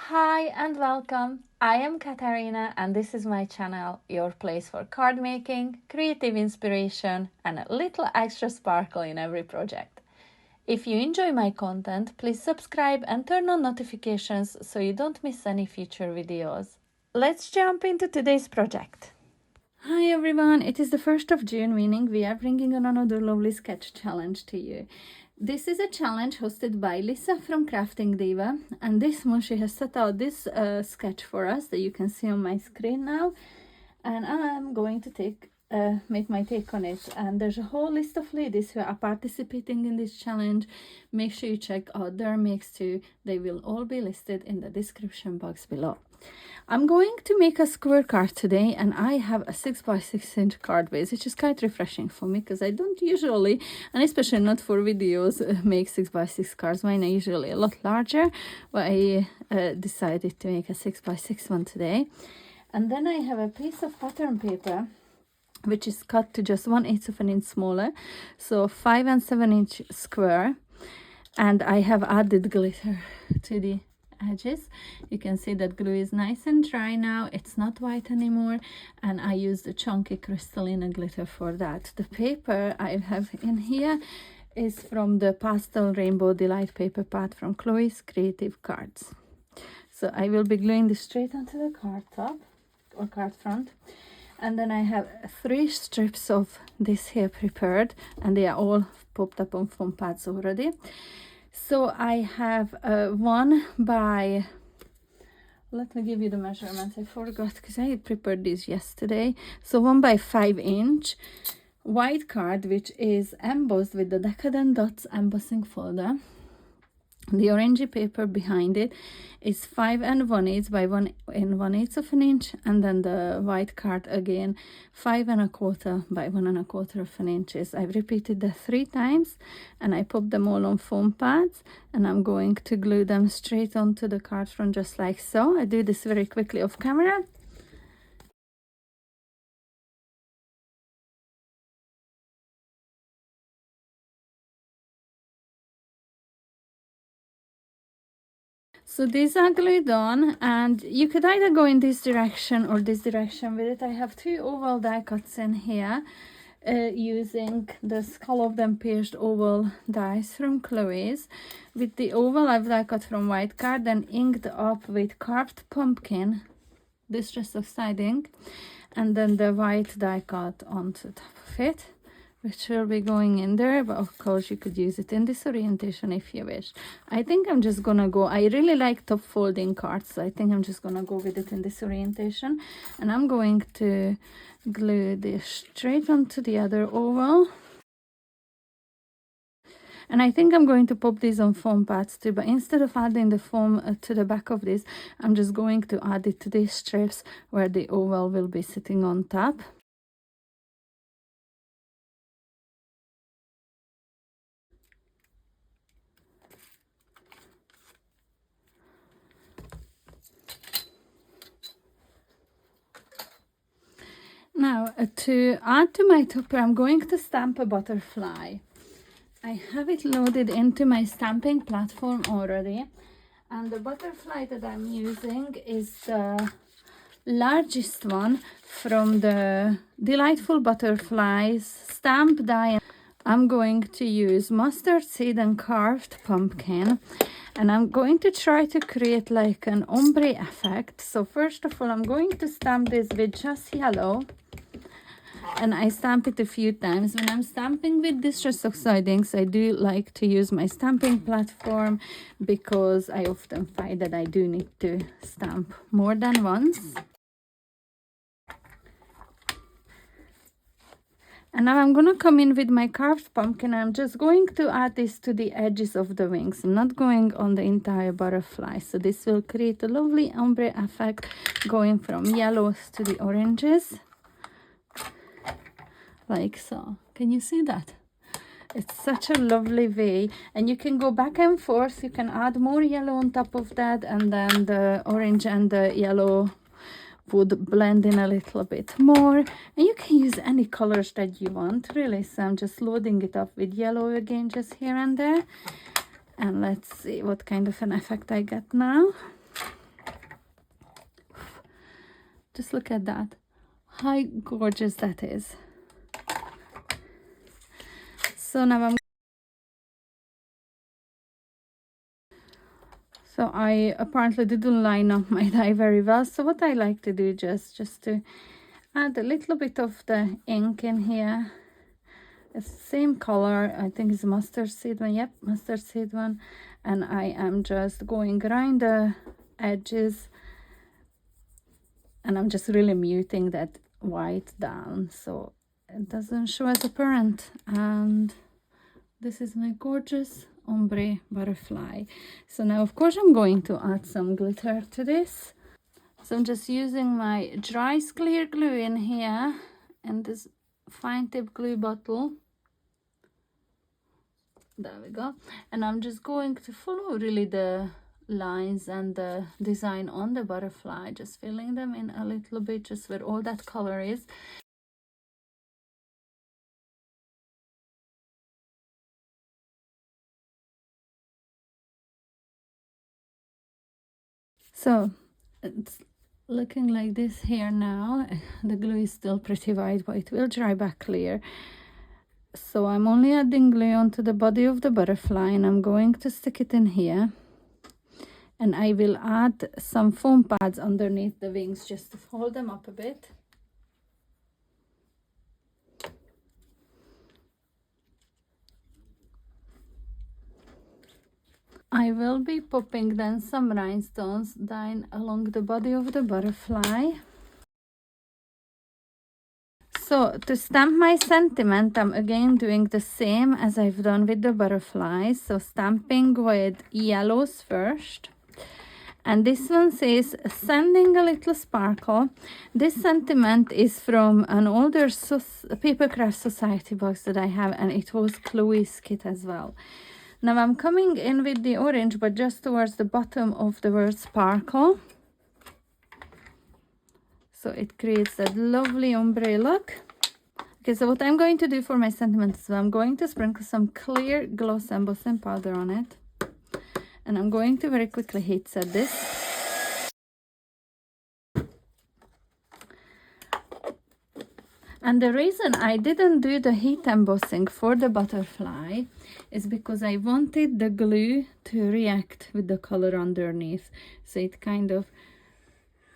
Hi and welcome. I am Katarina and this is my channel, your place for card making, creative inspiration and a little extra sparkle in every project. If you enjoy my content, please subscribe and turn on notifications so you don't miss any future videos. Let's jump into today's project. Hi everyone, it is the 1st of June, meaning we are bringing on another lovely sketch challenge to you. This is a challenge hosted by Lisa from Crafting Diva, and this month she has set out this sketch for us that you can see on my screen now, and I'm going to make my take on it. And there's a whole list of ladies who are participating in this challenge. Make sure you check out their makes too. They will all be listed in the description box below. I'm going to make a square card today, and I have a 6x6 card base, which is quite refreshing for me because I don't usually, and especially not for videos, make 6x6 cards. Mine are usually a lot larger, but I decided to make a 6x6 one today. And then I have a piece of pattern paper which is cut to just 1/8 of an inch smaller, so 5 and 7 inch square, and I have added glitter to the edges. You can see that glue is nice and dry now, it's not white anymore, and I used a chunky crystalline glitter for that. The paper I have in here is from the Pastel Rainbow Delight paper pad from Chloe's Creative Cards. So I will be gluing this straight onto the card top or card front, and then I have 3 strips of this here prepared, and they are all popped up on foam pads already. So I have one by, let me give you the measurements, I forgot because I prepared this yesterday. So 1 by 5 inch white card, which is embossed with the Decadent Dots embossing folder. The orangey paper behind it is 5 and 1/8 by 1 and 1/8 of an inch, and then the white card again 5 and 1/4 by 1 and 1/4 of an inch. I've repeated that 3 times, and I popped them all on foam pads, and I'm going to glue them straight onto the card front just like so. I do this very quickly off camera. So these are glued on, and you could either go in this direction or this direction with it. I have 2 oval die cuts in here using the scalloped and pierced oval dies from Chloe's. With the oval I've die cut from white card and inked up with carved pumpkin, distress of side ink, and then the white die cut onto top of it, which will be going in there, but of course you could use it in this orientation if you wish. I think I'm just gonna go, I really like top folding cards, so I think I'm just gonna go with it in this orientation, and I'm going to glue this straight onto the other oval. And I think I'm going to pop these on foam pads too, but instead of adding the foam to the back of this, I'm just going to add it to these strips where the oval will be sitting on top. Now, to add to my topper, I'm going to stamp a butterfly. I have it loaded into my stamping platform already, and the butterfly that I'm using is the largest one from the Delightful Butterflies stamp die. I'm going to use mustard seed and carved pumpkin, and I'm going to try to create like an ombre effect. So first of all, I'm going to stamp this with just yellow, and I stamp it a few times. When I'm stamping with distress oxide inks, I do like to use my stamping platform because I often find that I do need to stamp more than once. And now I'm gonna come in with my carved pumpkin. I'm just going to add this to the edges of the wings. I'm not going on the entire butterfly. So this will create a lovely ombre effect going from yellows to the oranges. Like so. Can you see that? It's such a lovely way, and you can go back and forth. You can add more yellow on top of that, and then the orange and the yellow would blend in a little bit more, and you can use any colors that you want really. So I'm just loading it up with yellow again, just here and there, and let's see what kind of an effect I get now. Just look at that. How gorgeous that is. So now I apparently didn't line up my dye very well. So what I like to do just to add a little bit of the ink in here. It's the same color, I think it's mustard seed one. Yep, mustard seed one. And I am just going around the edges, and I'm just really muting that white down so it doesn't show as apparent. And this is my gorgeous Ombré Butterfly. So now of course I'm going to add some glitter to this. So I'm just using my dry clear glue in here and this fine tip glue bottle. There we go. And I'm just going to follow really the lines and the design on the butterfly, just filling them in a little bit, just where all that color is. So it's looking like this here now. The glue is still pretty white, but it will dry back clear. So I'm only adding glue onto the body of the butterfly, and I'm going to stick it in here. And I will add some foam pads underneath the wings just to hold them up a bit. I will be popping then some rhinestones down along the body of the butterfly. So to stamp my sentiment, I'm again doing the same as I've done with the butterflies. So stamping with yellows first. And this one says, sending a little sparkle. This sentiment is from an older Papercraft Society box that I have, and it was Chloe's kit as well. Now I'm coming in with the orange, but just towards the bottom of the word sparkle. So it creates that lovely ombre look. Okay, so what I'm going to do for my sentiment is I'm going to sprinkle some clear gloss embossing powder on it. And I'm going to very quickly heat set this. And the reason I didn't do the heat embossing for the butterfly is because I wanted the glue to react with the color underneath. So it kind of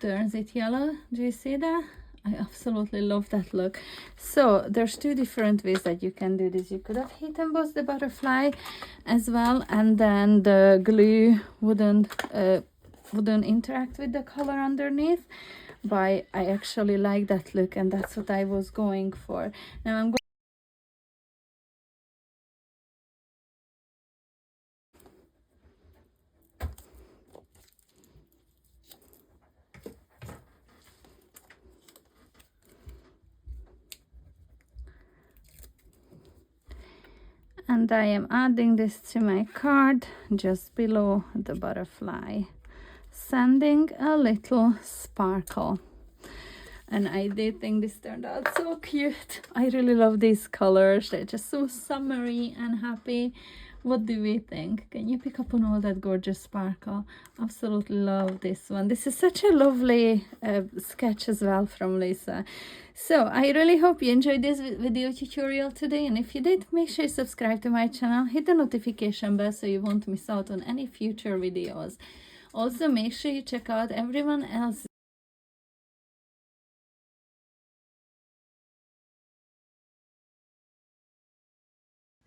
turns it yellow. Do you see that? I absolutely love that look. So there's two different ways that you can do this. You could have heat embossed the butterfly as well, and then the glue wouldn't interact with the color underneath. But I actually like that look, and that's what I was going for. Now I'm going and I am adding this to my card just below the butterfly, sending a little sparkle. And I did think this turned out so cute. I really love these colors. They're just so summery and happy. What do we think? Can you pick up on all that gorgeous sparkle? Absolutely love this one. This is such a lovely sketch as well from Lisa. So I really hope you enjoyed this video tutorial today, and if you did, make sure you subscribe to my channel, hit the notification bell so you won't miss out on any future videos. Also make sure you check out everyone else.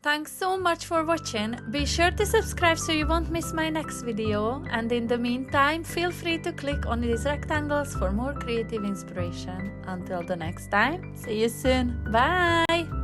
Thanks so much for watching. Be sure to subscribe so you won't miss my next video, and in the meantime feel free to click on these rectangles for more creative inspiration. Until the next time, see you soon. Bye!